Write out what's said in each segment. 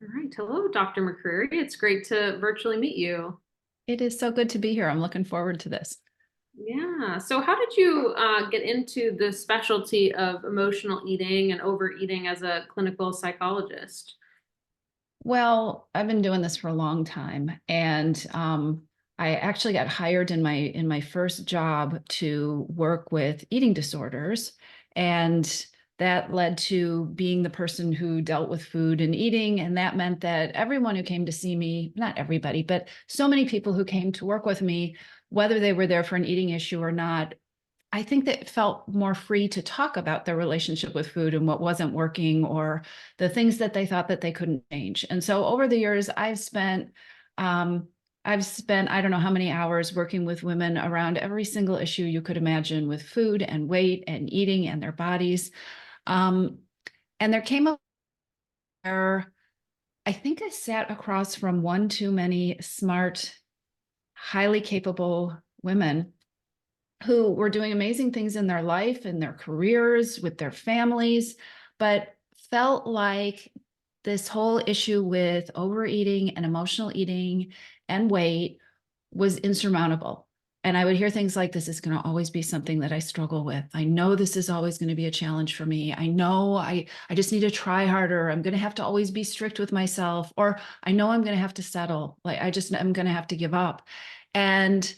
All right. Hello, Dr. McCreery. It's great to virtually meet you. It is so good to be here. I'm looking forward to this. Yeah. So, how did you get into the specialty of emotional eating and overeating as a clinical psychologist? Well, I've been doing this for a long time, and I actually got hired in my first job to work with eating disorders, and that led to being the person who dealt with food and eating, and that meant that everyone who came to see me, not everybody, but so many people who came to work with me, whether they were there for an eating issue or not, I think that it felt more free to talk about their relationship with food and what wasn't working or the things that they thought that they couldn't change. And so over the years, um, I've spent I don't know how many hours working with women around every single issue you could imagine with food and weight and eating and their bodies. Um, and there came a where I think I sat across from one too many smart, highly capable women who were doing amazing things in their life and their careers with their families, but felt like this whole issue with overeating and emotional eating and weight was insurmountable. And I would hear things like, this is going to always be something that I struggle with. I know this is always going to be a challenge for me. I know I just need to try harder. I'm going to have to always be strict with myself, or I know I'm going to have to settle. I'm going to have to give up. And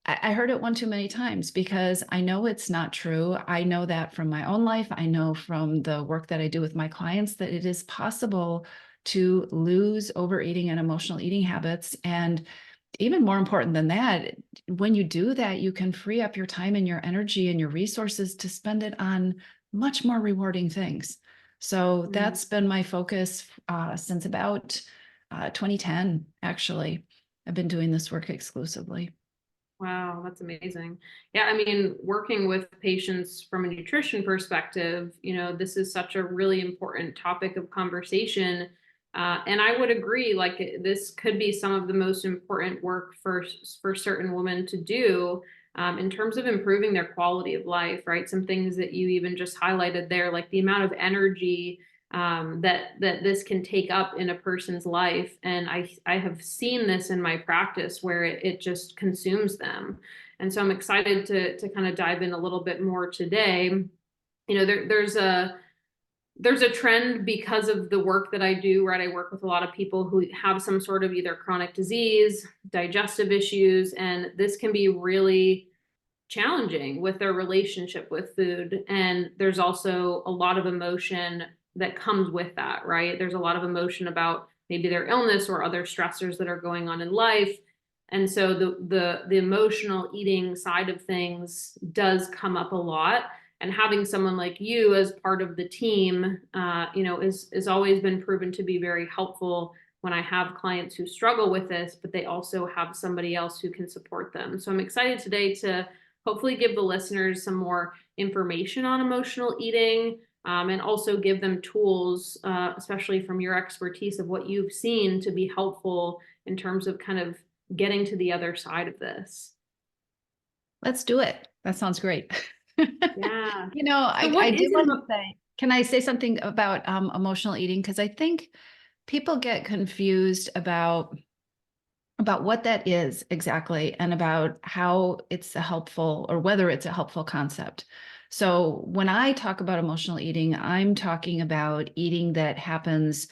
I heard it one too many times because I know it's not true. I know that from my own life. I know from the work that I do with my clients that it is possible to lose overeating and emotional eating habits. And even more important than that, when you do that, you can free up your time and your energy and your resources to spend it on much more rewarding things. So Mm. that's been my focus since about 2010, actually. I've been doing this work exclusively. Wow, that's amazing. Yeah, I mean, working with patients from a nutrition perspective, this is such a really important topic of conversation. And I would agree, like this could be some of the most important work for certain women to do in terms of improving their quality of life, right? Some things that you even just highlighted there, like the amount of energy that this can take up in a person's life. And I have seen this in my practice where it just consumes them. And so I'm excited to kind of dive in a little bit more today. There's a trend because of the work that I do, right? I work with a lot of people who have some sort of either chronic disease, digestive issues, and this can be really challenging with their relationship with food. And there's also a lot of emotion that comes with that, right? There's a lot of emotion about maybe their illness or other stressors that are going on in life. And so the emotional eating side of things does come up a lot. And having someone like you as part of the team, is always been proven to be very helpful when I have clients who struggle with this, but they also have somebody else who can support them. So I'm excited today to hopefully give the listeners some more information on emotional eating, and also give them tools, especially from your expertise of what you've seen, to be helpful in terms of kind of getting to the other side of this. Let's do it. That sounds great. Yeah. So I what do is want to say, can I say something about emotional eating? Because I think people get confused about what that is exactly and about how it's a helpful or whether it's a helpful concept. So when I talk about emotional eating, I'm talking about eating that happens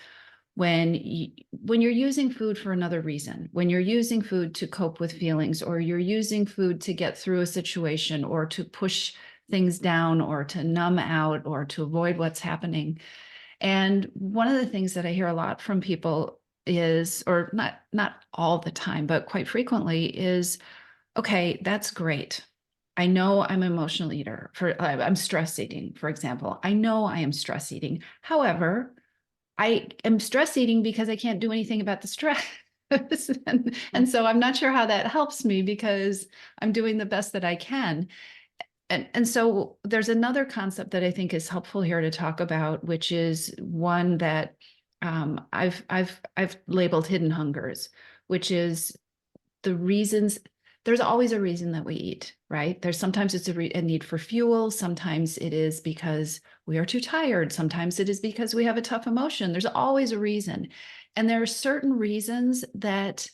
when you're using food for another reason, when you're using food to cope with feelings, or you're using food to get through a situation, or to push things down, or to numb out, or to avoid what's happening. And one of the things that I hear a lot from people is, or not all the time, but quite frequently is, okay, that's great. I know I'm an emotional eater. I'm stress eating, for example. I know I am stress eating. However, I am stress eating because I can't do anything about the stress. And so I'm not sure how that helps me because I'm doing the best that I can. And so there's another concept that I think is helpful here to talk about, which is one that I've labeled hidden hungers, which is the reasons. there's always a reason that we eat, right? Sometimes it's a need for fuel. Sometimes it is because we are too tired. Sometimes it is because we have a tough emotion. There's always a reason. And there are certain reasons that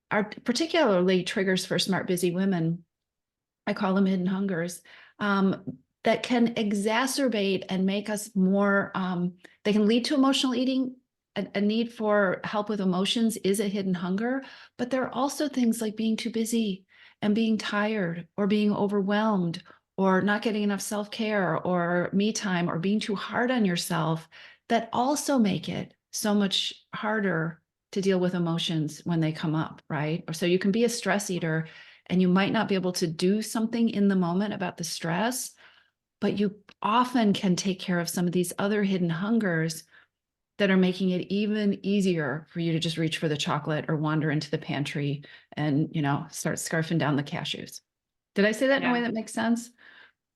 are particularly triggers for smart, busy women. I call them hidden hungers, that can exacerbate and make us more, they can lead to emotional eating. A need for help with emotions is a hidden hunger, but there are also things like being too busy and being tired or being overwhelmed or not getting enough self-care or me time or being too hard on yourself that also make it so much harder to deal with emotions when they come up, right? Or so you can be a stress eater and you might not be able to do something in the moment about the stress, but you often can take care of some of these other hidden hungers that are making it even easier for you to just reach for the chocolate or wander into the pantry and, start scarfing down the cashews. Did I say that in a way Yeah. that makes sense?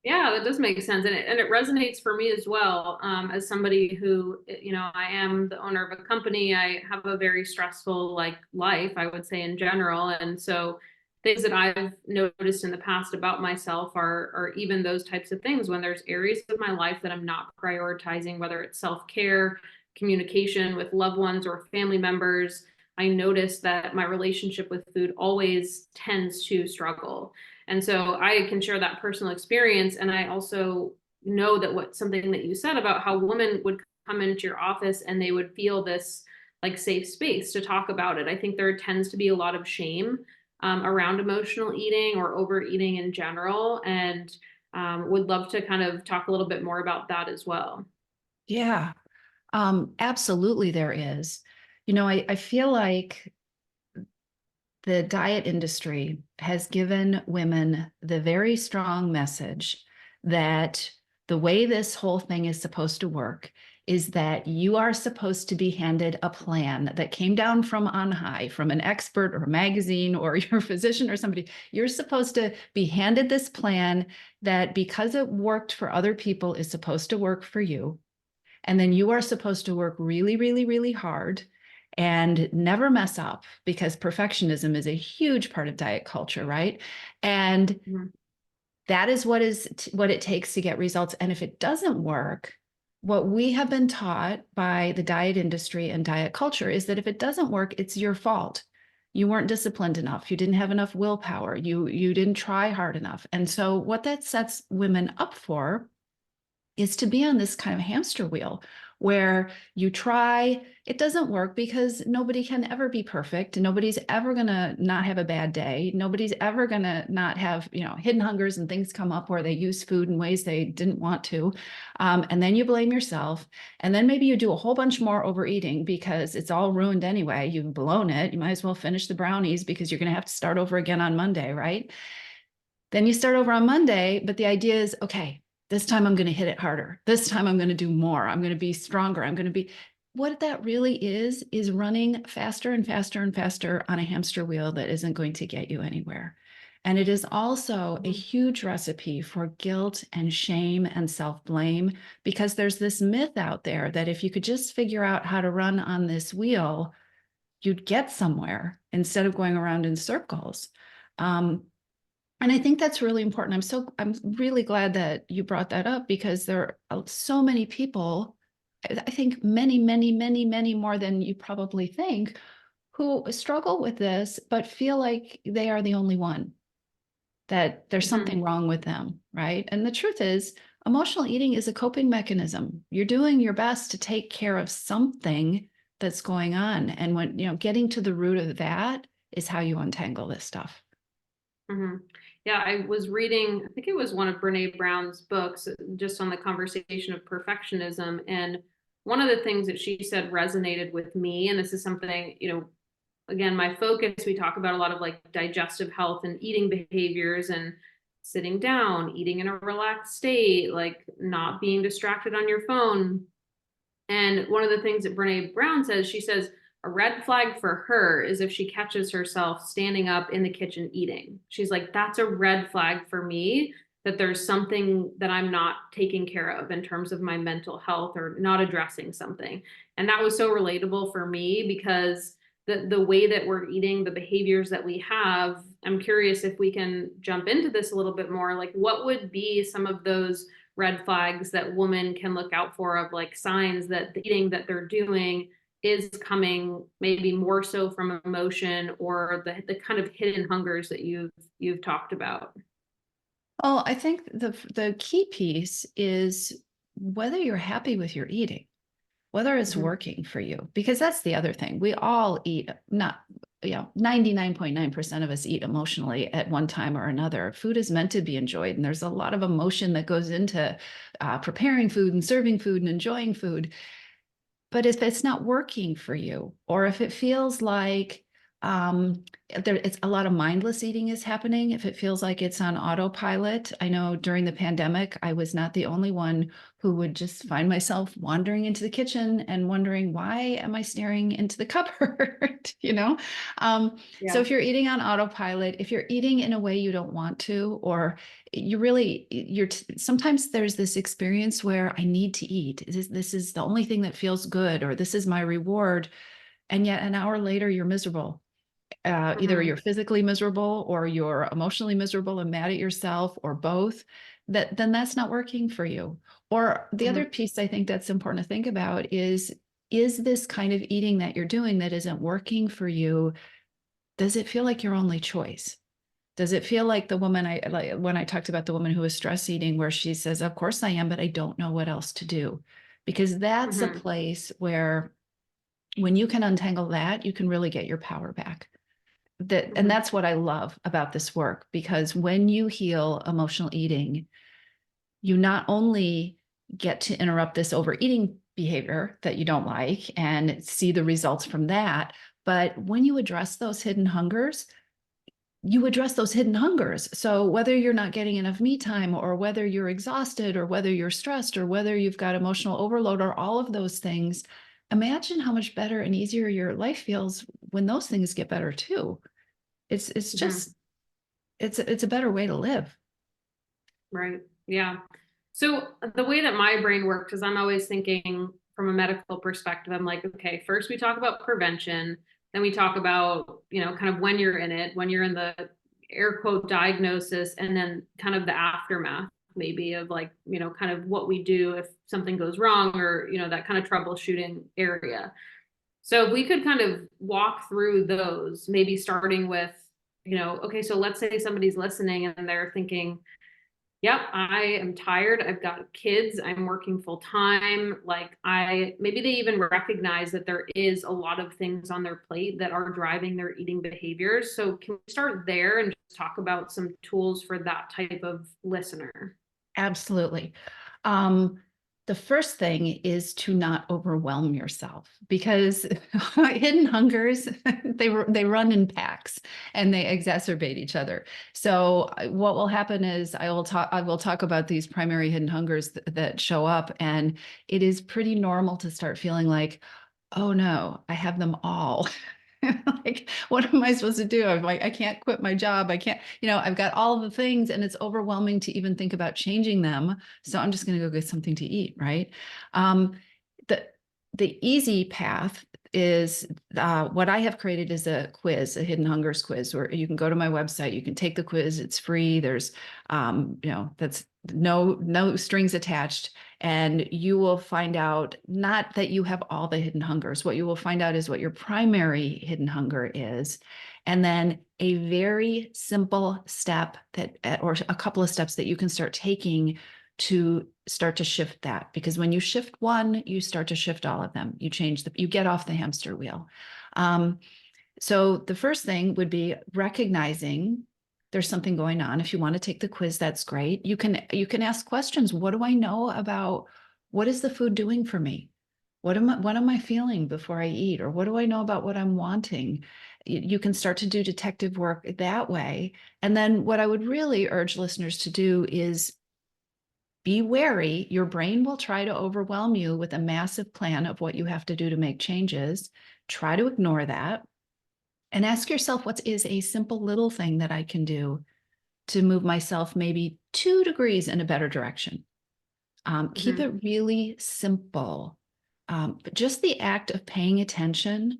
Yeah, that does make sense. And it resonates for me as well. As somebody who, I am the owner of a company. I have a very stressful life, I would say in general. And so things that I've noticed in the past about myself are even those types of things when there's areas of my life that I'm not prioritizing, whether it's self-care, communication with loved ones or family members. I notice that my relationship with food always tends to struggle. And so I can share that personal experience. And I also know that something that you said about how women would come into your office and they would feel this safe space to talk about it. I think there tends to be a lot of shame around emotional eating or overeating in general. And would love to kind of talk a little bit more about that as well. Yeah, absolutely there is. I feel like the diet industry has given women the very strong message that the way this whole thing is supposed to work is that you are supposed to be handed a plan that came down from on high, from an expert or a magazine or your physician or somebody. You're supposed to be handed this plan that because it worked for other people is supposed to work for you. And then you are supposed to work really, really, really hard and never mess up because perfectionism is a huge part of diet culture, right? And Mhm. that is what it takes to get results. And if it doesn't work, what we have been taught by the diet industry and diet culture is that if it doesn't work, it's your fault. You weren't disciplined enough. You didn't have enough willpower. You didn't try hard enough. And so what that sets women up for is to be on this kind of hamster wheel where you try, it doesn't work because nobody can ever be perfect. Nobody's ever going to not have a bad day. Nobody's ever going to not have, hidden hungers and things come up where they use food in ways they didn't want to. And then you blame yourself. And then maybe you do a whole bunch more overeating because it's all ruined anyway. You've blown it. You might as well finish the brownies because you're going to have to start over again on Monday, right? Then you start over on Monday, but the idea is, okay, this time I'm going to hit it harder. This time I'm going to do more. I'm going to be stronger. What that really is running faster and faster and faster on a hamster wheel that isn't going to get you anywhere. And it is also a huge recipe for guilt and shame and self-blame because there's this myth out there that if you could just figure out how to run on this wheel, you'd get somewhere instead of going around in circles. And I think that's really important. I'm really glad that you brought that up because there are so many people, I think many, many, many, many more than you probably think, who struggle with this, but feel like they are the only one, that there's Mhm. something wrong with them, right? And the truth is, emotional eating is a coping mechanism. You're doing your best to take care of something that's going on. And when, getting to the root of that is how you untangle this stuff. Mhm. Yeah, I was reading, I think it was one of Brene Brown's books, just on the conversation of perfectionism. And one of the things that she said resonated with me, and this is something, again, my focus, we talk about a lot of digestive health and eating behaviors and sitting down, eating in a relaxed state, not being distracted on your phone. And one of the things that Brene Brown says, she says, a red flag for her is if she catches herself standing up in the kitchen eating. She's like, that's a red flag for me that there's something that I'm not taking care of in terms of my mental health or not addressing something. And that was so relatable for me because the way that we're eating, the behaviors that we have. I'm curious if we can jump into this a little bit more. Like, what would be some of those red flags that women can look out for, of like signs that the eating that they're doing is coming maybe more so from emotion, or the kind of hidden hungers that you've talked about? Well, I think the key piece is whether you're happy with your eating, whether it's Mhm. working for you, because that's the other thing. We all eat, not, 99.9% of us eat emotionally at one time or another. Food is meant to be enjoyed, and there's a lot of emotion that goes into preparing food and serving food and enjoying food. But if it's not working for you, or if it feels like um, it's a lot of mindless eating is happening, if it feels like it's on autopilot. I know during the pandemic, I was not the only one who would just find myself wandering into the kitchen and wondering, why am I staring into the cupboard? So Yeah. if you're eating on autopilot, if you're eating in a way you don't want to, or you're sometimes there's this experience where I need to eat. This is the only thing that feels good, or this is my reward. And yet an hour later, you're miserable. Either Mhm. you're physically miserable, or you're emotionally miserable and mad at yourself, or both. Then that's not working for you. Or the Mhm. other piece I think that's important to think about is this kind of eating that you're doing that isn't working for you, does it feel like your only choice? Does it feel like the woman I like when I talked about the woman who was stress eating, where she says, of course I am, but I don't know what else to do? Because that's a Mhm. place where when you can untangle that, you can really get your power back. And Mhm. that's what I love about this work, because when you heal emotional eating, you not only get to interrupt this overeating behavior that you don't like and see the results from that, but when you address those hidden hungers, you address those hidden hungers. So whether you're not getting enough me time, or whether you're exhausted, or whether you're stressed, or whether you've got emotional overload, or all of those things, imagine how much better and easier your life feels when those things get better too. It's Mhm. just it's a better way to live. Right. Yeah. So the way that my brain works is I'm always thinking from a medical perspective. I'm like, okay, first we talk about prevention, then we talk about, kind of when you're in it, when you're in the air quote diagnosis, and then kind of the aftermath, maybe, of like, kind of what we do if something goes wrong, or, that kind of troubleshooting area. So if we could kind of walk through those, maybe starting with, okay, so let's say somebody's listening and they're thinking, yep, I am tired. I've got kids. I'm working full time. Like, maybe they even recognize that there is a lot of things on their plate that are driving their eating behaviors. So can we start there and just talk about some tools for that type of listener? Absolutely. Um, the first thing is to not overwhelm yourself, because hidden hungers, they run in packs and they exacerbate each other. So what will happen is I will talk about these primary hidden hungers that show up, and it is pretty normal to start feeling like, oh no, I have them all. Like, what am I supposed to do? I'm like, I can't quit my job. I can't, I've got all the things, and it's overwhelming to even think about changing them. So I'm just going to go get something to eat, right? Um, the the easy path is what I have created is a quiz, a hidden hungers quiz, where you can go to my website, you can take the quiz, it's free. There's, that's no strings attached, and you will find out not that you have all the hidden hungers. What you will find out is what your primary hidden hunger is, and then a very simple step or a couple of steps that you can start taking to start to shift that. Because when you shift one, you start to shift all of them. You get off the hamster wheel. Um, so the first thing would be recognizing there's something going on. If you want to take the quiz, that's great. You can ask questions. What do I know about what is the food doing for me? What am I feeling before I eat? Or what do I know about what I'm wanting? You can start to do detective work that way. And then what I would really urge listeners to do is be wary. Your brain will try to overwhelm you with a massive plan of what you have to do to make changes. Try to ignore that and ask yourself, what is a simple little thing that I can do to move myself maybe 2 degrees in a better direction? Keep Mhm. it really simple. But just the act of paying attention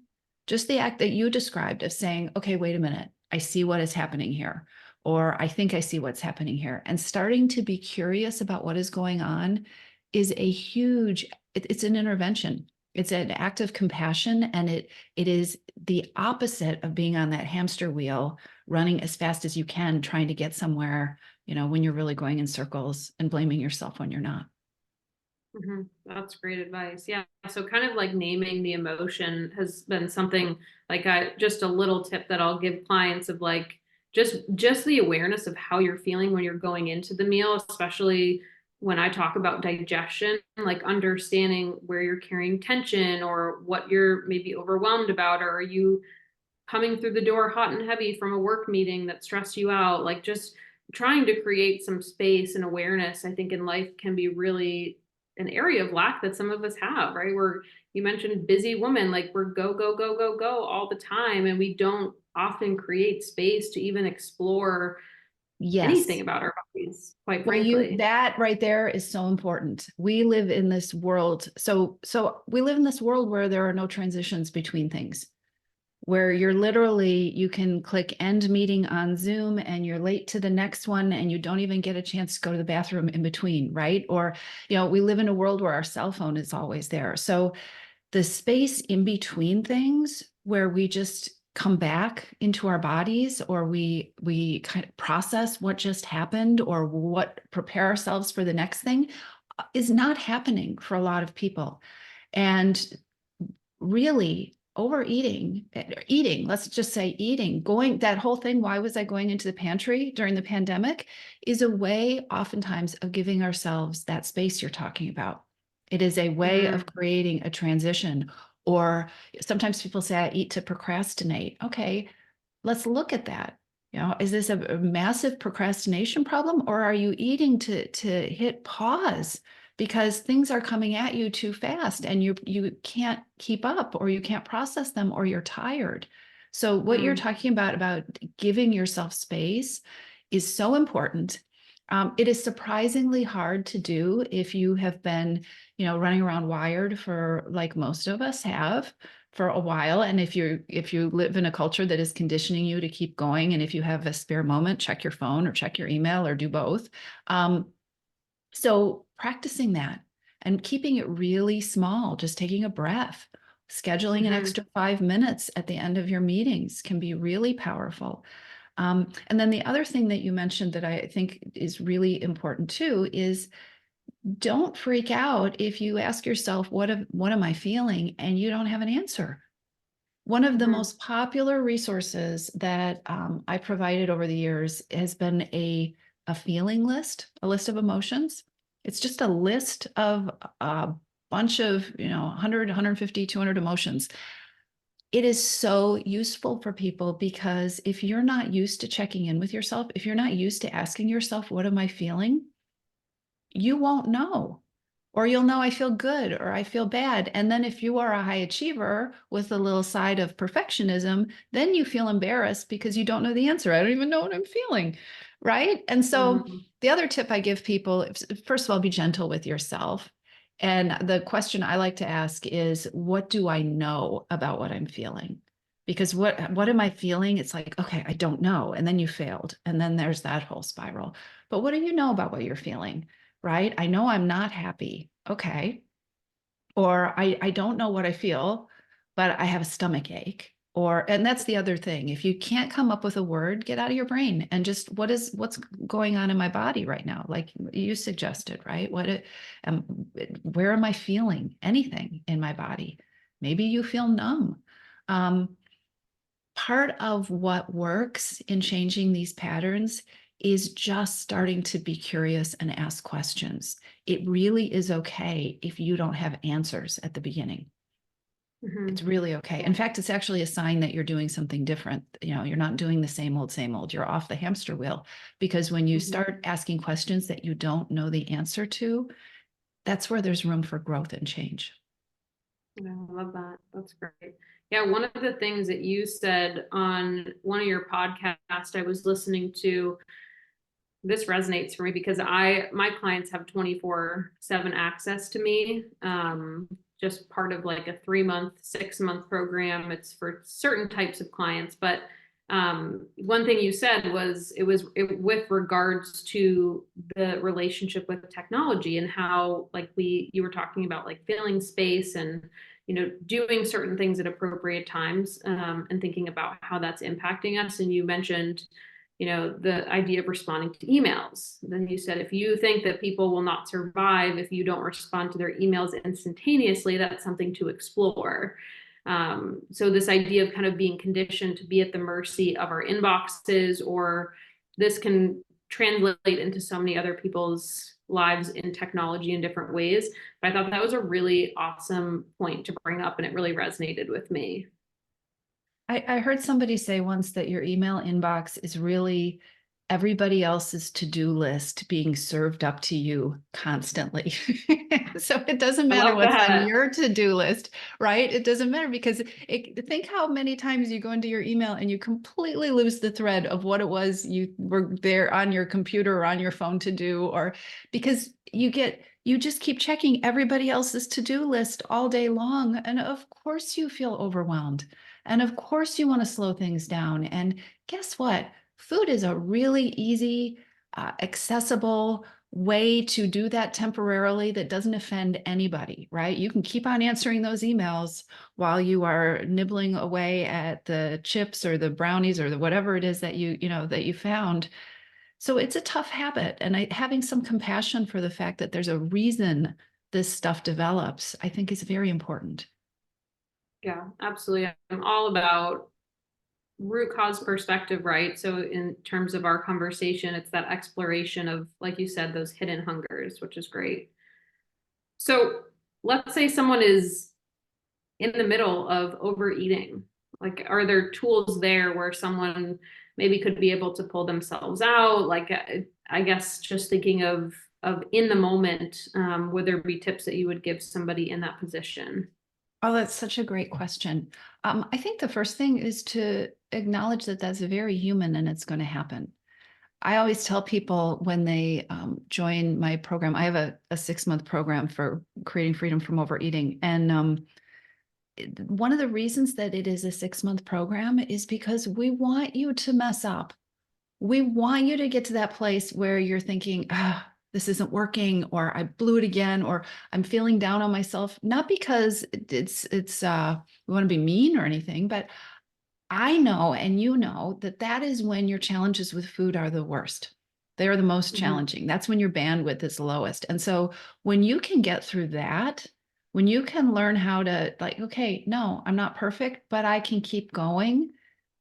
Just the act that you described of saying, okay, wait a minute, I see what is happening here, or I think I see what's happening here, and starting to be curious about what is going on is a huge, it's an intervention. It's an act of compassion, and it is the opposite of being on that hamster wheel, running as fast as you can, trying to get somewhere, when you're really going in circles and blaming yourself when you're not. That's great advice. Yeah. So kind of like naming the emotion has been something like just a little tip that I'll give clients of like just the awareness of how you're feeling when you're going into the meal, especially when I talk about digestion, like understanding where you're carrying tension or what you're maybe overwhelmed about, or are you coming through the door hot and heavy from a work meeting that stressed you out, like just trying to create some space and awareness, I think in life can be really an area of lack that some of us have, right? Where you mentioned busy woman, like we're go, go, go, go, go all the time. And we don't often create space to even explore anything Yes. about our bodies, quite Well, frankly. that right there is so important. We live in this world. So we live in this world where there are no transitions between things, where you can click end meeting on Zoom and you're late to the next one and you don't even get a chance to go to the bathroom in between, right? Or, we live in a world where our cell phone is always there. So the space in between things where we just come back into our bodies, or we kind of process what just happened, or what prepare ourselves for the next thing, is not happening for a lot of people. And really eating, let's just say eating, going, that whole thing, why was I going into the pantry during the pandemic, is a way oftentimes of giving ourselves that space you're talking about. It is a way of creating a transition. Or sometimes people say, I eat to procrastinate. Okay, let's look at that. Is this a massive procrastination problem, or are you eating to hit pause because things are coming at you too fast and you can't keep up, or you can't process them, or you're tired? So what you're talking about giving yourself space is so important. It is surprisingly hard to do if you have been, running around wired for, like most of us have, for a while. And if you live in a culture that is conditioning you to keep going, and if you have a spare moment, check your phone or check your email or do both. So practicing that and keeping it really small, just taking a breath, scheduling an extra 5 minutes at the end of your meetings can be really powerful. And then the other thing that you mentioned that I think is really important too is, don't freak out if you ask yourself, what am I feeling? And you don't have an answer. One of the most popular resources that I provided over the years has been a feeling list, a list of emotions. It's just a list of a bunch of, 100, 150, 200 emotions. It is so useful for people, because if you're not used to checking in with yourself, if you're not used to asking yourself, what am I feeling? You won't know. Or you'll know I feel good or I feel bad. And then if you are a high achiever with a little side of perfectionism, then you feel embarrassed because you don't know the answer. I don't even know what I'm feeling. Right. And so the other tip I give people is, first of all, be gentle with yourself. And the question I like to ask is, what do I know about what I'm feeling? Because what am I feeling? It's like, okay, I don't know. And then you failed. And then there's that whole spiral. But what do you know about what you're feeling? Right? I know I'm not happy. Okay. Or I don't know what I feel, but I have a stomach ache. And that's the other thing. If you can't come up with a word, get out of your brain and just, what's going on in my body right now? Like you suggested, right? Where am I feeling anything in my body? Maybe you feel numb. Part of what works in changing these patterns is just starting to be curious and ask questions. It really is okay if you don't have answers at the beginning. It's really okay. In fact, it's actually a sign that you're doing something different. You're not doing the same old, same old. You're off the hamster wheel, because when you start asking questions that you don't know the answer to, that's where there's room for growth and change. Yeah, I love that. That's great. Yeah, one of the things that you said on one of your podcasts I was listening to, this resonates for me because my clients have 24/7 access to me. just part of like a 3-month, 6-month program. It's for certain types of clients. But one thing you said was with regards to the relationship with technology and how like you were talking about like filling space and doing certain things at appropriate times, and thinking about how that's impacting us. And you mentioned the idea of responding to emails. Then you said, if you think that people will not survive if you don't respond to their emails instantaneously, that's something to explore. So this idea of kind of being conditioned to be at the mercy of our inboxes, or this can translate into so many other people's lives in technology in different ways. But I thought that was a really awesome point to bring up, and it really resonated with me. I heard somebody say once that your email inbox is really everybody else's to-do list being served up to you constantly. So it doesn't I matter love what's on that. your to-do list, right? It doesn't matter because think how many times you go into your email and you completely lose the thread of what it was you were there on your computer or on your phone to do, or because you just keep checking everybody else's to-do list all day long. And of course you feel overwhelmed. And of course you want to slow things down. And guess what? Food is a really easy, accessible way to do that temporarily that doesn't offend anybody, right? You can keep on answering those emails while you are nibbling away at the chips or the brownies or the whatever it is that you found. So it's a tough habit. And having some compassion for the fact that there's a reason this stuff develops, I think is very important. Yeah, absolutely. I'm all about root cause perspective, right? So in terms of our conversation, it's that exploration of, like you said, those hidden hungers, which is great. So let's say someone is in the middle of overeating. Like, are there tools there where someone maybe could be able to pull themselves out? Like, I guess just thinking of in the moment, would there be tips that you would give somebody in that position? Oh, that's such a great question. I think the first thing is to acknowledge that that's very human and it's going to happen. I always tell people when they join my program, I have a 6-month program for creating freedom from overeating. And one of the reasons that it is a 6-month program is because we want you to mess up. We want you to get to that place where you're thinking, this isn't working, or I blew it again, or I'm feeling down on myself, not because it's we want to be mean or anything, but I know, and you know, that is when your challenges with food are the worst. They're the most challenging. That's when your bandwidth is lowest. And so when you can get through that, when you can learn how to like, okay, no, I'm not perfect, but I can keep going,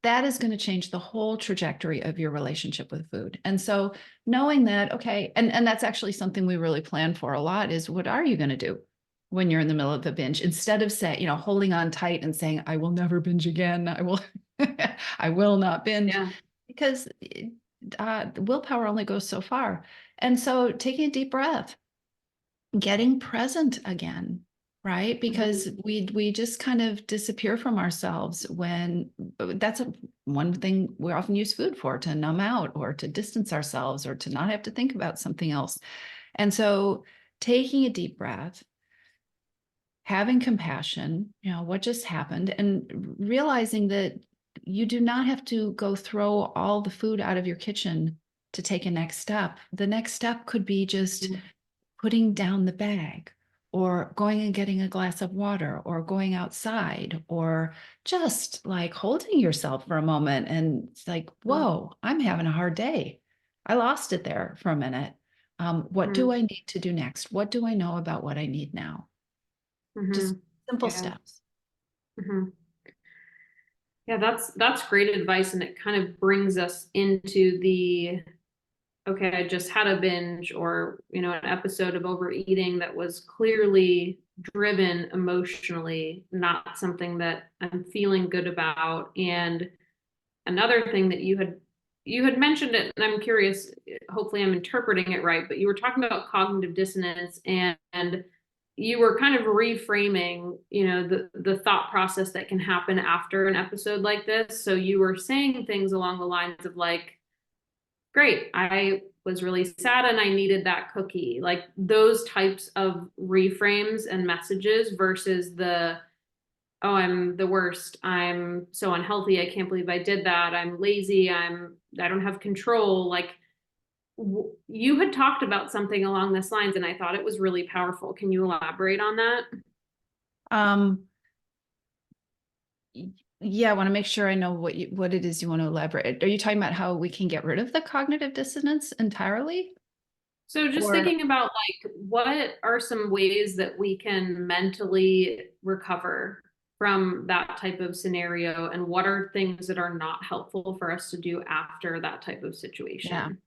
that is going to change the whole trajectory of your relationship with food. And so knowing that, okay, and that's actually something we really plan for a lot is what are you going to do when you're in the middle of a binge? Instead of saying, holding on tight and saying, I will never binge again. I will, I will not binge, Yeah. because willpower only goes so far. And so taking a deep breath, getting present again, right? Because we just kind of disappear from ourselves when that's one thing we often use food for, to numb out or to distance ourselves or to not have to think about something else. And so taking a deep breath, having compassion, what just happened, and realizing that you do not have to go throw all the food out of your kitchen to take a next step. The next step could be just putting down the bag, or going and getting a glass of water, or going outside, or just like holding yourself for a moment and it's like, whoa, I'm having a hard day. I lost it there for a minute. What do I need to do next? What do I know about what I need now? Just simple Yeah. steps. Yeah, that's great advice. And it kind of brings us into the, okay, I just had a binge, or, an episode of overeating that was clearly driven emotionally, not something that I'm feeling good about. And another thing that you had mentioned it, and I'm curious, hopefully I'm interpreting it right, but you were talking about cognitive dissonance, and you were kind of reframing, the thought process that can happen after an episode like this. So you were saying things along the lines of like, great, was really sad and I needed that cookie. Like those types of reframes and messages versus the, oh, I'm the worst. I'm so unhealthy. I can't believe I did that. I'm lazy. I don't have control. Like you had talked about something along this lines and I thought it was really powerful. Can you elaborate on that? Um, yeah, I want to make sure I know what it is you want to elaborate. Are you talking about how we can get rid of the cognitive dissonance entirely? So just Or thinking about like what are some ways that we can mentally recover from that type of scenario and what are things that are not helpful for us to do after that type of yeah. situation?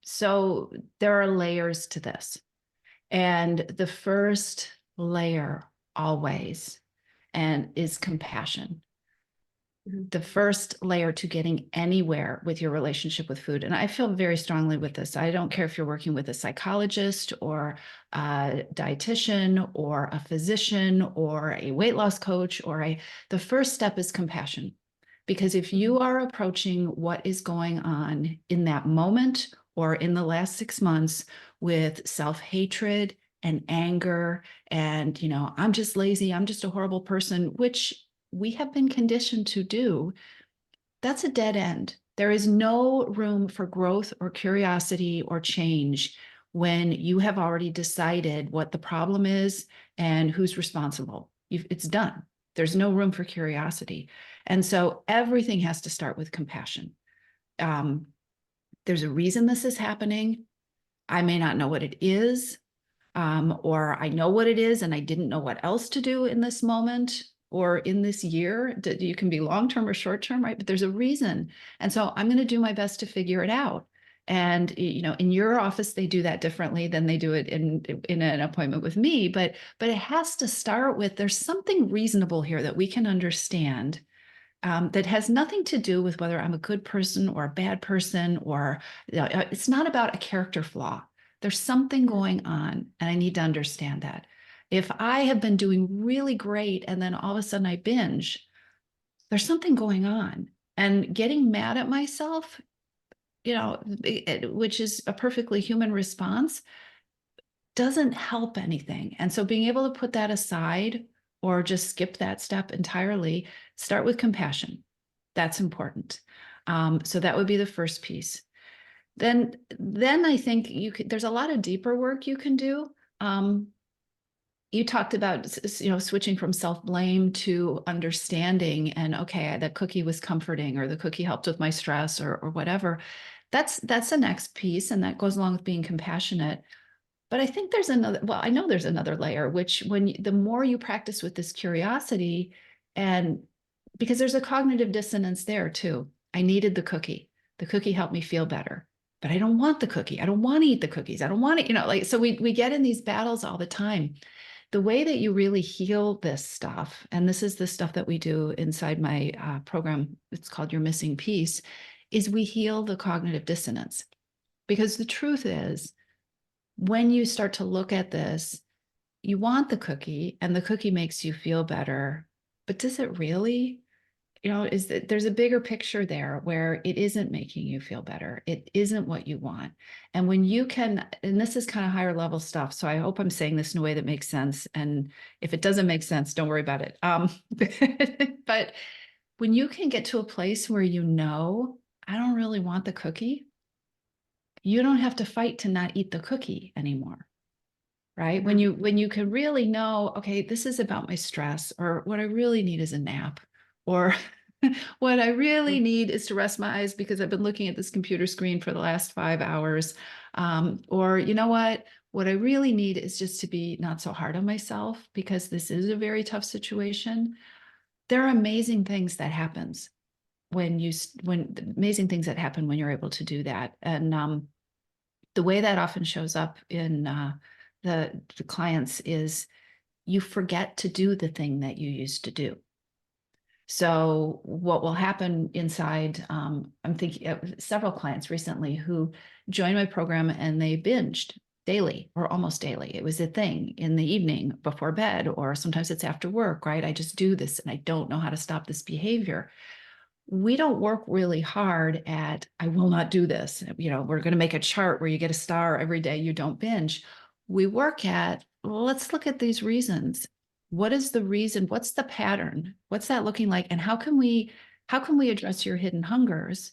So there are layers to this. And the first layer always and is compassion. Mhm. The first layer to getting anywhere with your relationship with food. And I feel very strongly with this. I don't care if you're working with a psychologist or a dietitian or a physician or a weight loss coach the first step is compassion. Because if you are approaching what is going on in that moment or in the last 6 months with self-hatred and anger and, I'm just lazy, I'm just a horrible person, which we have been conditioned to do, that's a dead end. There is no room for growth or curiosity or change when you have already decided what the problem is and who's responsible. It's done. There's no room for curiosity. And so everything has to start with compassion. Um, there's a reason this is happening. I may not know what it is, or I know what it is and I didn't know what else to do in this moment or in this year. You can be long-term or short-term, right? But there's a reason. And so I'm going to do my best to figure it out. And, in your office, they do that differently than they do it in an appointment with me. But it has to start with, there's something reasonable here that we can understand, that has nothing to do with whether I'm a good person or a bad person, or it's not about a character flaw. There's something going on, and I need to understand that. If I have been doing really great and then all of a sudden I binge, there's something going on. And getting mad at myself, which is a perfectly human response, doesn't help anything. And so being able to put that aside or just skip that step entirely, start with compassion. That's important. So that would be the first piece. Then I think there's a lot of deeper work you can do. You talked about, switching from self-blame to understanding, and okay, the cookie was comforting, or the cookie helped with my stress, or whatever. That's the next piece, and that goes along with being compassionate. But I think I know there's another layer, which the more you practice with this curiosity, and because there's a cognitive dissonance there too. I needed the cookie. The cookie helped me feel better, but I don't want the cookie. I don't want to eat the cookies. I don't want to, so we get in these battles all the time. The way that you really heal this stuff, and this is the stuff that we do inside my program, it's called Your Missing Piece, is we heal the cognitive dissonance. Because the truth is, when you start to look at this, you want the cookie and the cookie makes you feel better, but does it really? Is that there's a bigger picture there where it isn't making you feel better. It isn't what you want. And when you can, and this is kind of higher level stuff, so I hope I'm saying this in a way that makes sense. And if it doesn't make sense, don't worry about it. But when you can get to a place where I don't really want the cookie, you don't have to fight to not eat the cookie anymore. Right? Mhm. When you can really know, okay, this is about my stress, or what I really need is a nap, or what I really need is to rest my eyes because I've been looking at this computer screen for the last 5 hours. Or what I really need is just to be not so hard on myself because this is a very tough situation. There are amazing things that happens amazing things that happen when you're able to do that. And the way that often shows up in the clients is you forget to do the thing that you used to do. So what will happen inside, I'm thinking of several clients recently who joined my program and they binged daily or almost daily. It was a thing in the evening before bed, or sometimes it's after work, right? I just do this and I don't know how to stop this behavior. we don't work really hard at, I will not do this. We're going to make a chart where you get a star every day you don't binge. We work at, well, let's look at these reasons. What is the reason? What's the pattern? What's that looking like? And how can we address your hidden hungers?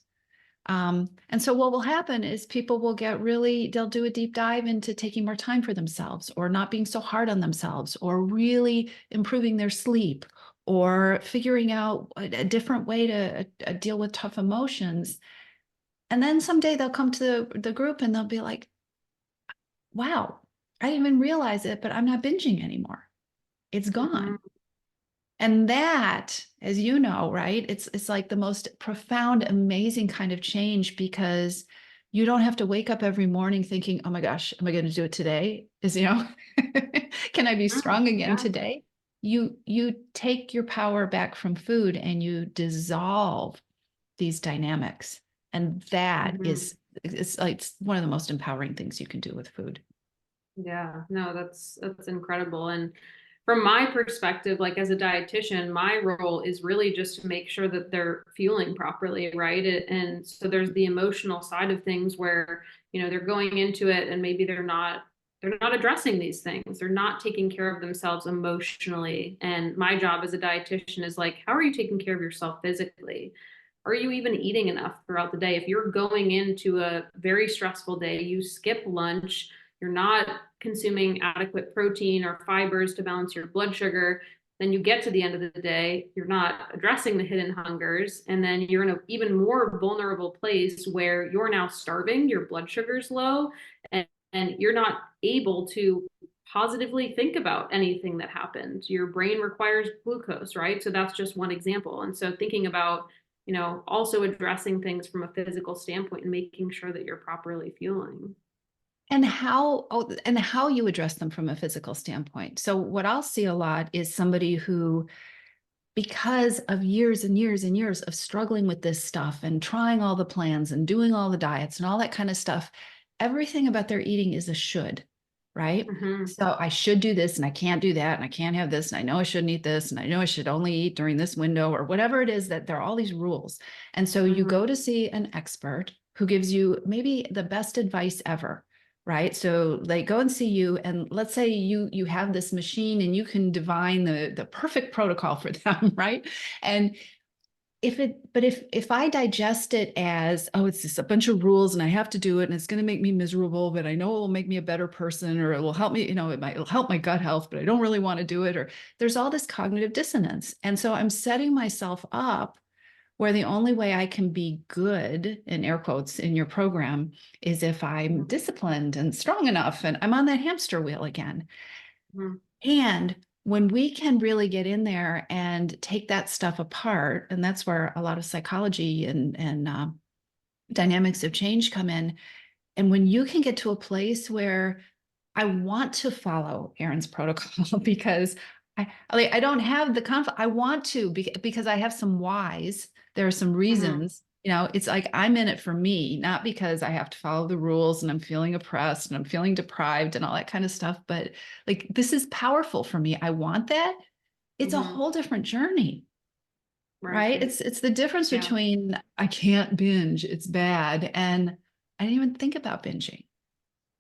And so what will happen is people will they'll do a deep dive into taking more time for themselves, or not being so hard on themselves, or really improving their sleep, or figuring out a different way to deal with tough emotions. And then someday they'll come to the group and they'll be like, wow, I didn't even realize it, but I'm not binging anymore. It's gone. Mhm. And that, as you know, right, it's like the most profound, amazing kind of change, because you don't have to wake up every morning thinking, oh my gosh, am I going to do it today? Can I be strong again Yeah. today? You take your power back from food and you dissolve these dynamics. And that Mhm. is, it's like it's one of the most empowering things you can do with food. Yeah, no, that's incredible. And from my perspective, like as a dietitian, my role is really just to make sure that they're fueling properly, right? And so there's the emotional side of things where, they're going into it and maybe they're not addressing these things. They're not taking care of themselves emotionally. And my job as a dietitian is like, how are you taking care of yourself physically? Are you even eating enough throughout the day? If you're going into a very stressful day, you skip lunch, you're not consuming adequate protein or fibers to balance your blood sugar, then you get to the end of the day, you're not addressing the hidden hungers, and then you're in an even more vulnerable place where you're now starving, your blood sugar's low, and you're not able to positively think about anything that happened. Your brain requires glucose, right? So that's just one example. And so thinking about, also addressing things from a physical standpoint and making sure that you're properly fueling. And how you address them from a physical standpoint. So what I'll see a lot is somebody who, because of years and years and years of struggling with this stuff and trying all the plans and doing all the diets and all that kind of stuff, everything about their eating is a should, right? Mm-hmm. So I should do this and I can't do that and I can't have this and I know I shouldn't eat this and I know I should only eat during this window, or whatever it is, that there are all these rules. And so you Mm-hmm. go to see an expert who gives you maybe the best advice ever, right? So they go and see you, and let's say you have this machine and you can divine the perfect protocol for them, right? And if I digest it as, oh, it's just a bunch of rules and I have to do it and it's going to make me miserable, but I know it will make me a better person, or it will help me, it'll help my gut health, but I don't really want to do it, or there's all this cognitive dissonance. And so I'm setting myself up where the only way I can be good, in air quotes, in your program is if I'm disciplined and strong enough and I'm on that hamster wheel again. Mm-hmm. And when we can really get in there and take that stuff apart, and that's where a lot of psychology and dynamics of change come in. And when you can get to a place where I want to follow Erin's protocol because I don't have the conflict. I want to because I have some whys. There are some Mm-hmm. reasons. It's like I'm in it for me, not because I have to follow the rules and I'm feeling oppressed and I'm feeling deprived and all that kind of stuff. But like, this is powerful for me. I want that. It's a Mm-hmm. whole different journey, right? Right. It's the difference Yeah. between I can't binge, it's bad, and I didn't even think about binging.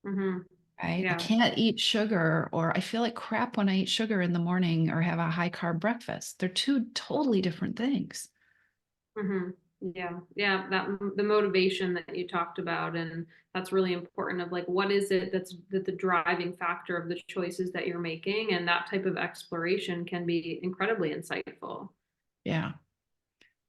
Mm-hmm. Right? I Yeah. can't eat sugar, or I feel like crap when I eat sugar in the morning or have a high carb breakfast. They're two totally different things. Mm-hmm. Yeah. Yeah. That the motivation that you talked about, and that's really important of like, what is it that's the driving factor of the choices that you're making? And that type of exploration can be incredibly insightful. Yeah.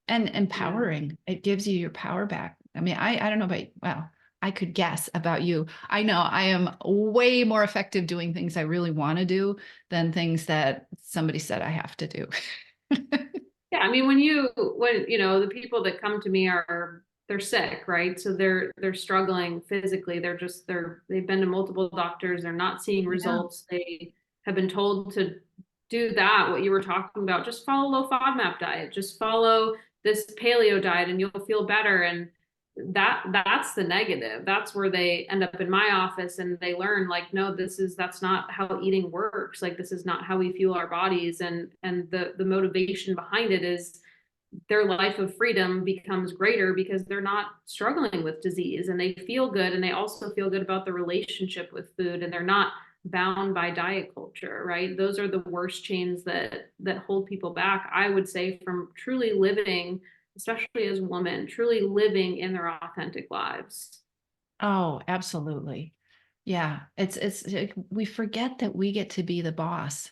And Yeah. empowering. It gives you your power back. I mean, I don't know about, well, I could guess about you. I know I am way more effective doing things I really want to do than things that somebody said I have to do. Yeah, I mean, when the people that come to me they're sick, right? So they're struggling physically. They've been to multiple doctors. They're not seeing Yeah. results. They have been told to do that, what you were talking about. Just follow low FODMAP diet. Just follow this paleo diet, and you'll feel better. And that's the negative. That's where they end up in my office and they learn like, no, that's not how eating works. Like this is not how we fuel our bodies. And the motivation behind it is their life of freedom becomes greater because they're not struggling with disease and they feel good, and they also feel good about the relationship with food, and they're not bound by diet culture, right? Those are the worst chains that hold people back, I would say, from truly living, especially as women, truly living in their authentic lives. Oh, absolutely. Yeah. It's like we forget that we get to be the boss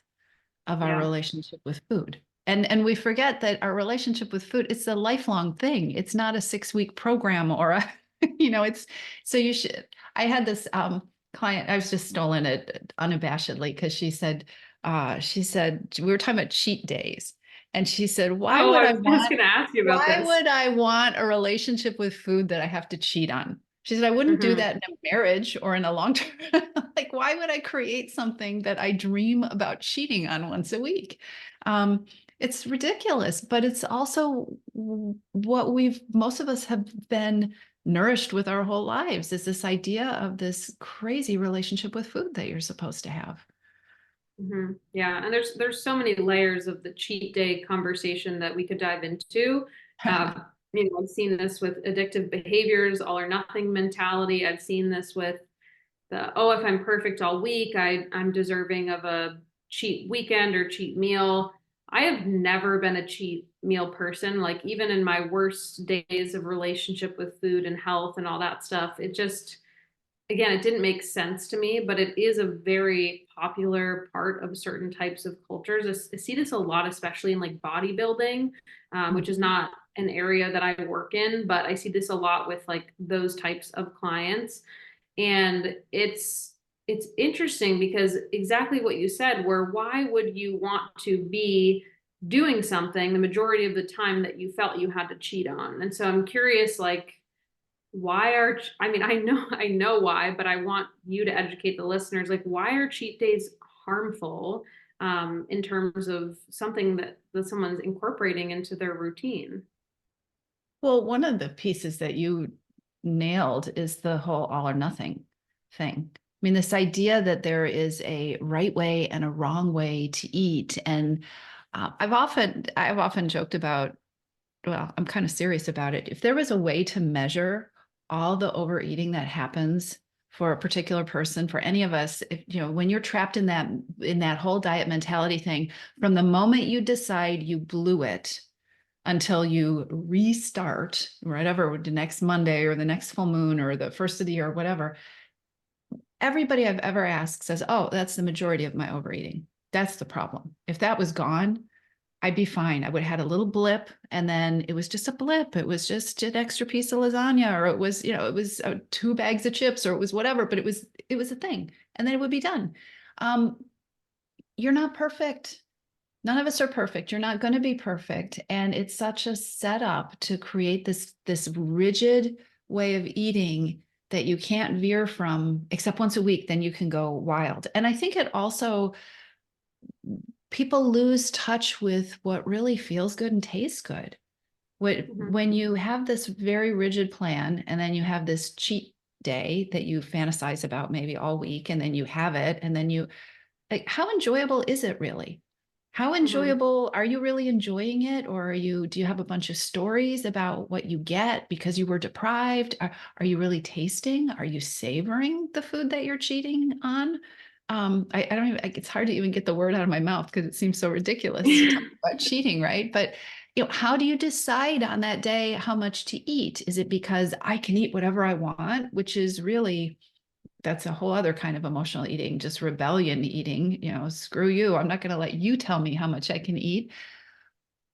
of our Yeah. relationship with food. And we forget that our relationship with food, it's a lifelong thing. It's not a 6-week program or a, it's so you should. I had this client, I was just stolen it unabashedly because she said we were talking about cheat days. And she said, Oh, I was just gonna ask you about why this. would I want a relationship with food that I have to cheat on? She said, I wouldn't do Hmm. that in a marriage or in a long term. Like, why would I create something that I dream about cheating on once a week? It's ridiculous, but it's also what most of us have been nourished with our whole lives is this idea of this crazy relationship with food that you're supposed to have. Hmm. Yeah, and there's so many layers of the cheat day conversation that we could dive into. Uh, I've seen this with addictive behaviors, all or nothing mentality. I've seen this with the, oh, if I'm perfect all week, I'm deserving of a cheat weekend or cheat meal. I have never been a cheat meal person. Like even in my worst days of relationship with food and health and all that stuff, it just, again, it didn't make sense to me, but it is a very popular part of certain types of cultures. I see this a lot, especially in like bodybuilding, which is Mhm. not an area that I work in, but I see this a lot with like those types of clients. And it's interesting because exactly what you said, where why would you want to be doing something the majority of the time that you felt you had to cheat on? And so I'm curious, like, why are, I mean, I know why, but I want you to educate the listeners, like, why are cheat days harmful, in terms of something that someone's incorporating into their routine? Well, one of the pieces that you nailed is the whole all or nothing thing. I mean, this idea that there is a right way and a wrong way to eat. And I've often joked about, well, I'm kind of serious about it. If there was a way to measure all the overeating that happens for a particular person, for any of us, if, when you're trapped in that whole diet mentality thing, from the moment you decide you blew it until you restart, whatever, the next Monday or the next full moon or the first of the year or whatever, everybody I've ever asked says, oh, that's the majority of my overeating. That's the problem. If that was gone, I'd be fine. I would have had a little blip and then it was just a blip. It was just an extra piece of lasagna, or it was 2 bags of chips, or it was whatever, but it was a thing. And then it would be done. Um, you're not perfect. None of us are perfect. You're not going to be perfect. And it's such a setup to create this rigid way of eating that you can't veer from except once a week, then you can go wild. And I think it also, people lose touch with what really feels good and tastes good. Mhm. When you have this very rigid plan and then you have this cheat day that you fantasize about maybe all week, and then you have it, and then like, how enjoyable is it really? How Mhm. enjoyable are you really enjoying it? Or do you have a bunch of stories about what you get because you were deprived? Are you really tasting? Are you savoring the food that you're cheating on? I don't even, it's hard to even get the word out of my mouth because it seems so ridiculous to talk about cheating, right? But how do you decide on that day how much to eat? Is it because I can eat whatever I want, which is really, that's a whole other kind of emotional eating, just rebellion eating, screw you. I'm not going to let you tell me how much I can eat.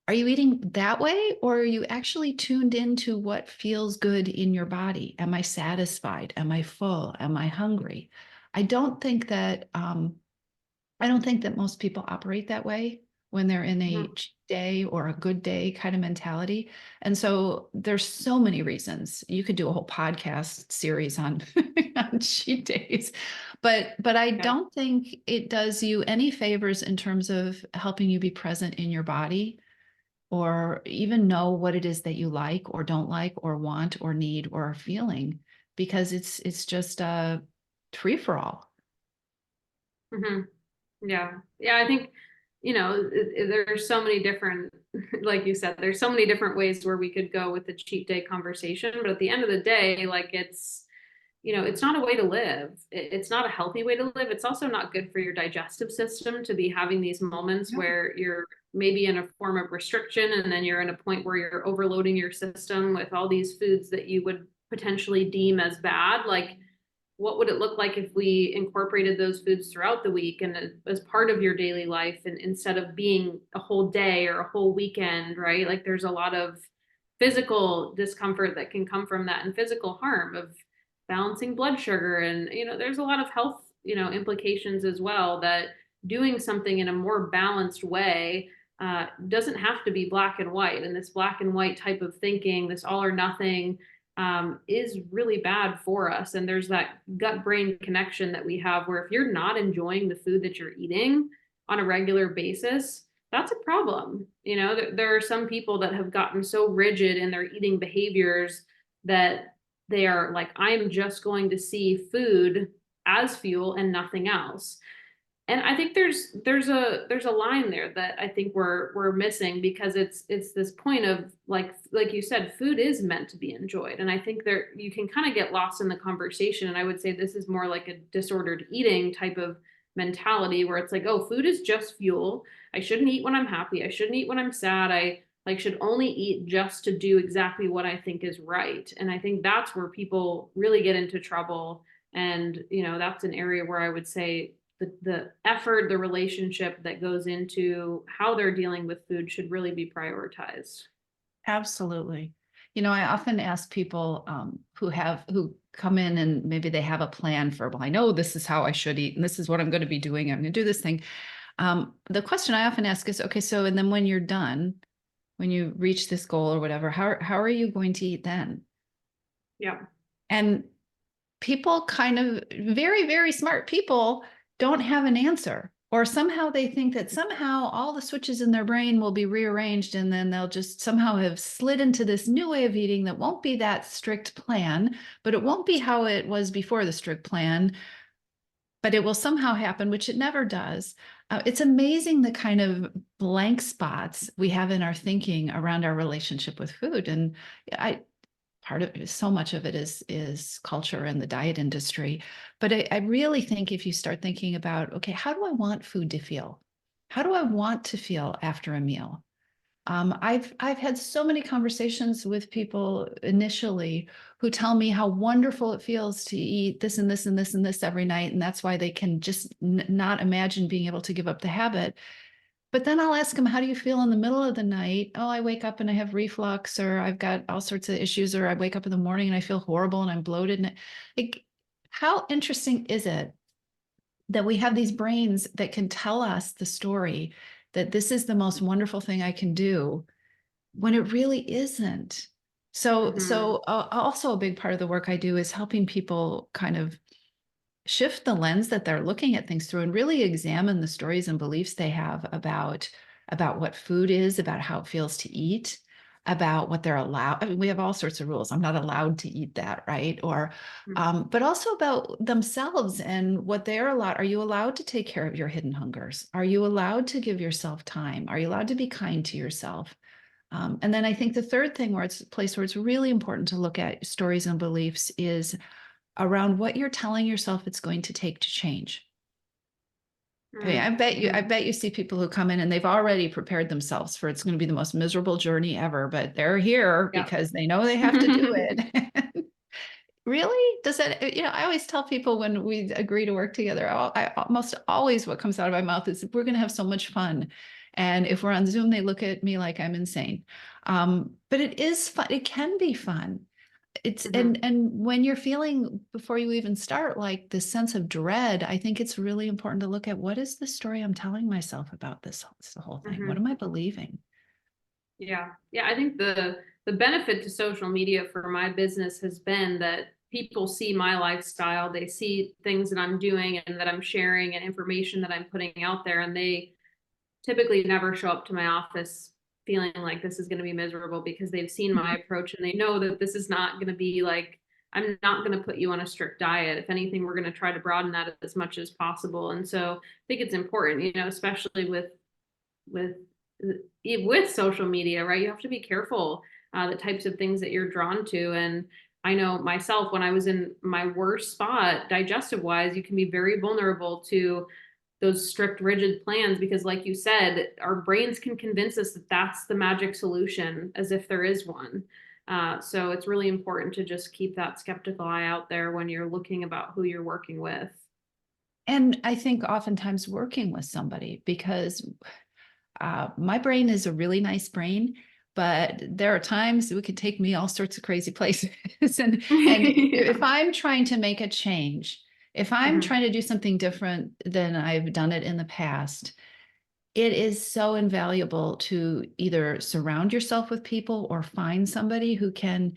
Are you eating that way, or are you actually tuned into what feels good in your body? Am I satisfied? Am I full? Am I hungry? I don't think that I don't think that most people operate that way when they're in a Mhm. cheat day or a good day kind of mentality. And so there's so many reasons. You could do a whole podcast series on, on cheat days. But I Yeah. don't think it does you any favors in terms of helping you be present in your body, or even know what it is that you like or don't like or want or need or are feeling, because it's just a free for all. Mhm. Yeah. Yeah. I think, there's so many different like you said, there's so many different ways where we could go with the cheat day conversation, but at the end of the day, like it's not a way to live. It's not a healthy way to live. It's also not good for your digestive system to be having these moments Yeah. where you're maybe in a form of restriction, and then you're in a point where you're overloading your system with all these foods that you would potentially deem as bad. Like, what would it look like if we incorporated those foods throughout the week and as part of your daily life, and instead of being a whole day or a whole weekend, right? Like, there's a lot of physical discomfort that can come from that, and physical harm of balancing blood sugar, and there's a lot of health implications as well, that doing something in a more balanced way doesn't have to be black and white. And this black and white type of thinking, this all or nothing, is really bad for us. And there's that gut brain connection that we have, where if you're not enjoying the food that you're eating on a regular basis, that's a problem. There are some people that have gotten so rigid in their eating behaviors that they are like, I'm just going to see food as fuel and nothing else. And I think there's a line there that I think we're missing, because it's this point of, like you said, food is meant to be enjoyed. And I think there you can kind of get lost in the conversation. And I would say this is more like a disordered eating type of mentality, where it's like, oh, food is just fuel. I shouldn't eat when I'm happy. I shouldn't eat when I'm sad. I should only eat just to do exactly what I think is right. And I think that's where people really get into trouble. And that's an area where I would say the effort, the relationship that goes into how they're dealing with food should really be prioritized. Absolutely. I often ask people who come in and maybe they have a plan for, well, I know this is how I should eat and this is what I'm going to be doing. I'm going to do this thing. The question I often ask is, okay, so, and then when you're done, when you reach this goal or whatever, how are you going to eat then? Yeah. And people kind of very, very smart people don't have an answer, or somehow they think that somehow all the switches in their brain will be rearranged and then they'll just somehow have slid into this new way of eating that won't be that strict plan, but it won't be how it was before the strict plan, but it will somehow happen, which it never does. It's amazing the kind of blank spots we have in our thinking around our relationship with food. And part of it, so much of it is culture and the diet industry. But I really think if you start thinking about, okay, how do I want food to feel? How do I want to feel after a meal? I've had so many conversations with people initially who tell me how wonderful it feels to eat this and this and this and this every night, and that's why they can just not imagine being able to give up the habit. But then I'll ask them, how do you feel in the middle of the night? Oh, I wake up and I have reflux, or I've got all sorts of issues, or I wake up in the morning and I feel horrible and I'm bloated. And like, how interesting is it that we have these brains that can tell us the story that this is the most wonderful thing I can do, when it really isn't? So also a big part of the work I do is helping people kind of shift the lens that they're looking at things through and really examine the stories and beliefs they have about what food is, about how it feels to eat, about what they're allowed. I mean, we have all sorts of rules. I'm not allowed to eat that, right? Or but also about themselves and what they're allowed. Are you allowed to take care of your hidden hungers? Are you allowed to give yourself time? Are you allowed to be kind to yourself? And then I think the third thing, where it's a place where it's really important to look at stories and beliefs, is around what you're telling yourself it's going to take to change. I mean, I bet you see people who come in and they've already prepared themselves for, it's going to be the most miserable journey ever, but they're here because they know they have to do it. Really? Does that, I always tell people when we agree to work together, I almost always, what comes out of my mouth is, we're going to have so much fun. And if we're on Zoom, they look at me like I'm insane. But it is fun. It can be fun. And when you're feeling, before you even start, like this sense of dread, I think it's really important to look at, what is the story I'm telling myself about this whole thing? What am I believing? Yeah. I think the benefit to social media for my business has been that people see my lifestyle, they see things that I'm doing and that I'm sharing and information that I'm putting out there, and they typically never show up to my office feeling like this is going to be miserable, because they've seen my approach and they know that this is not going to be like, I'm not going to put you on a strict diet. If anything, we're going to try to broaden that as much as possible. And so I think it's important, especially with with social media, right? You have to be careful the types of things that you're drawn to. And I know myself, when I was in my worst spot, digestive wise, you can be very vulnerable to those strict, rigid plans because, like you said, our brains can convince us that that's the magic solution, as if there is one. So it's really important to just keep that skeptical eye out there when you're looking about who you're working with. And I think oftentimes working with somebody, because my brain is a really nice brain, but there are times it could take me all sorts of crazy places. And if Yeah. I'm trying to make a change, if I'm Mhm. trying to do something different than I've done it in the past, it is so invaluable to either surround yourself with people or find somebody who can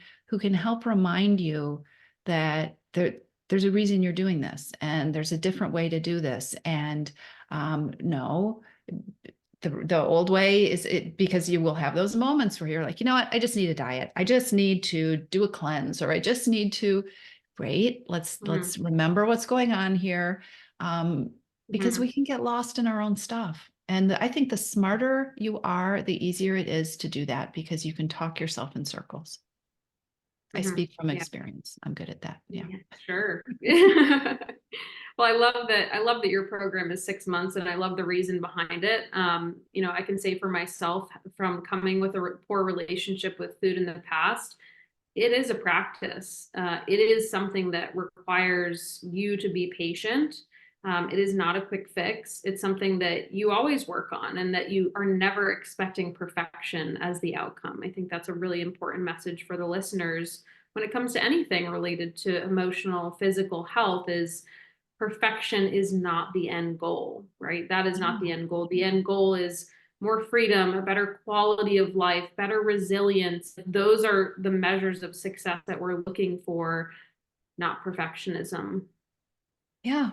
help remind you that there's a reason you're doing this and there's a different way to do this. And no, the old way is it, because you will have those moments where you're like, you know what, I just need a diet. I just need to do a cleanse, or I just need to, great, Mhm. let's remember what's going on here. Because Mhm. we can get lost in our own stuff. And I think the smarter you are, the easier it is to do that because you can talk yourself in circles. I Mhm. speak from Yeah. experience. I'm good at that. Yeah. Yeah, sure. Well, I love that your program is 6 months, and I love the reason behind it. I can say for myself, from coming with a poor relationship with food in the past, it is a practice. It is something that requires you to be patient. It is not a quick fix. It's something that you always work on and that you are never expecting perfection as the outcome. I think that's a really important message for the listeners when it comes to anything related to emotional, physical health is perfection is not the end goal, right? That is not the No. end goal. The end goal is more freedom, a better quality of life, better resilience. Those are the measures of success that we're looking for, not perfectionism. Yeah.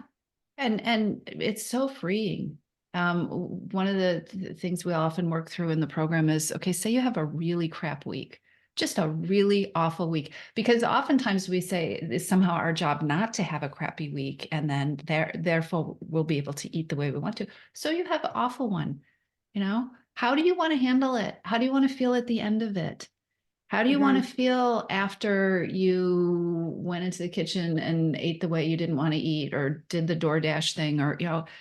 And it's so freeing. One of the things we often work through in the program is, okay, say you have a really crap week, just a really awful week, because oftentimes we say it's somehow our job not to have a crappy week, and then therefore we'll be able to eat the way we want to. So you have an awful one, how do you want to handle it? How do you want to feel at the end of it? How do you want Mm-hmm. to feel after you went into the kitchen and ate the way you didn't want to eat or did the DoorDash thing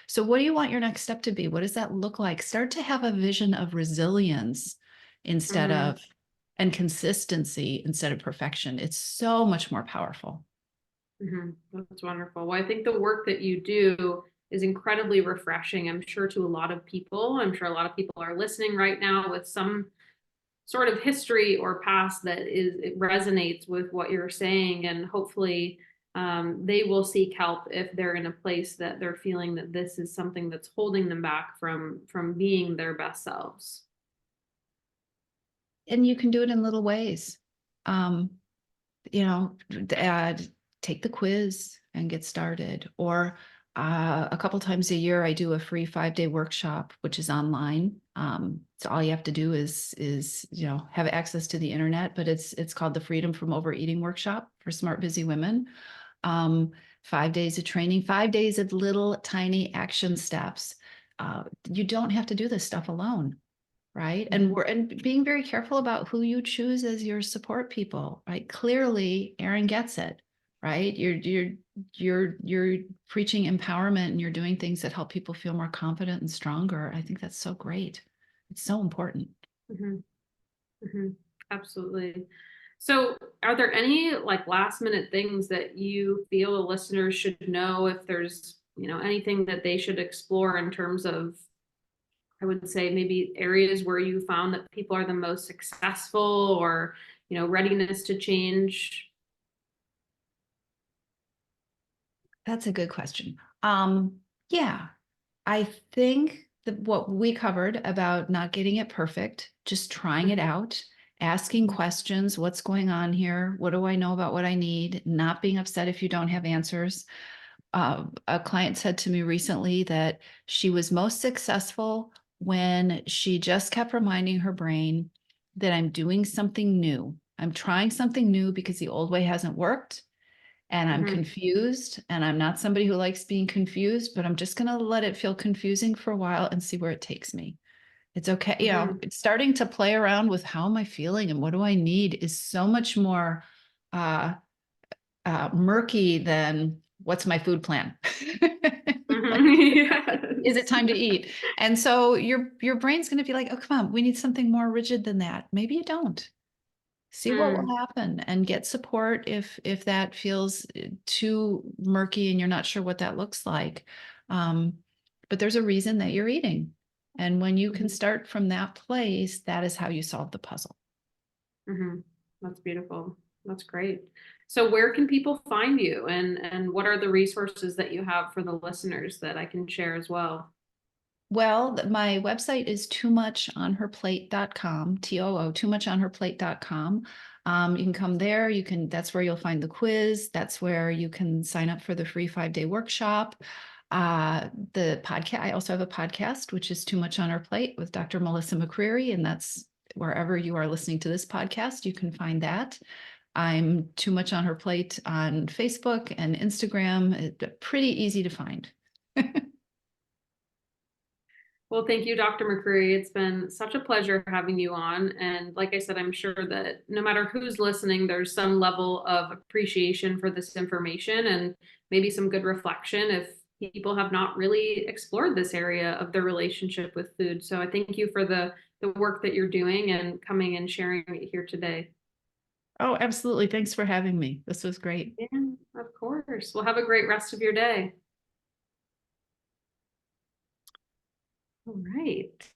so what do you want your next step to be? What does that look like? Start to have a vision of resilience instead Mm-hmm. of and consistency instead of perfection. It's so much more powerful. Mm-hmm. That's wonderful. Well, I think the work that you do is incredibly refreshing, I'm sure, to a lot of people. I'm sure a lot of people are listening right now with some sort of history or past that it resonates with what you're saying, and hopefully they will seek help if they're in a place that they're feeling that this is something that's holding them back from being their best selves. And you can do it in little ways. Um, you know, add, take the quiz and get started. Or a couple times a year, I do a free 5-day workshop, which is online. So all you have to do is have access to the internet, but it's called the Freedom from Overeating Workshop for Smart Busy Women. Um, 5 days of training, 5 days of little tiny action steps. You don't have to do this stuff alone, right? And Mhm. we're and being very careful about who you choose as your support people, right? Clearly, Erin gets it, right? You're preaching empowerment and you're doing things that help people feel more confident and stronger. I think that's so great. It's so important. Mhm. Mhm. Absolutely. So, are there any like last minute things that you feel the listeners should know, if there's, anything that they should explore in terms of, I would say, maybe areas where you found that people are the most successful, or, readiness to change? That's a good question. Yeah, I think that what we covered about not getting it perfect, just trying it Mhm. out, asking questions, what's going on here? What do I know about what I need? Not being upset if you don't have answers. A client said to me recently that she was most successful when she just kept reminding her brain that I'm doing something new. I'm trying something new because the old way hasn't worked and I'm Mhm. confused, and I'm not somebody who likes being confused, but I'm just going to let it feel confusing for a while and see where it takes me. It's okay. You know, it's starting to play around with how am I feeling and what do I need is so much more uh, murky than what's my food plan. Yes. Is it time to eat? And so your brain's going to be like, oh, come on, we need something more rigid than that. Maybe you don't. See what will happen and get support if that feels too murky and you're not sure what that looks like. But there's a reason that you're eating. And when you can start from that place, that is how you solve the puzzle. That's beautiful. That's great. So where can people find you and what are the resources that you have for the listeners that I can share as well? Well, my website is toomuchonherplate.com, TOO, toomuchonherplate.com. You can come there. That's where you'll find the quiz. That's where you can sign up for the free 5-day workshop. The podcast, I also have a podcast, which is Too Much on Our Plate with Dr. Melissa McCreery. And that's wherever you are listening to this podcast, you can find that. I'm Too Much on Her Plate on Facebook and Instagram. It's pretty easy to find. Well, thank you, Dr. McCreery. It's been such a pleasure having you on. And like I said, I'm sure that no matter who's listening, there's some level of appreciation for this information and maybe some good reflection if people have not really explored this area of their relationship with food. So I thank you for the work that you're doing and coming and sharing it here today. Oh, absolutely. Thanks for having me. This was great. Yeah, of course. Well, have a great rest of your day. All right.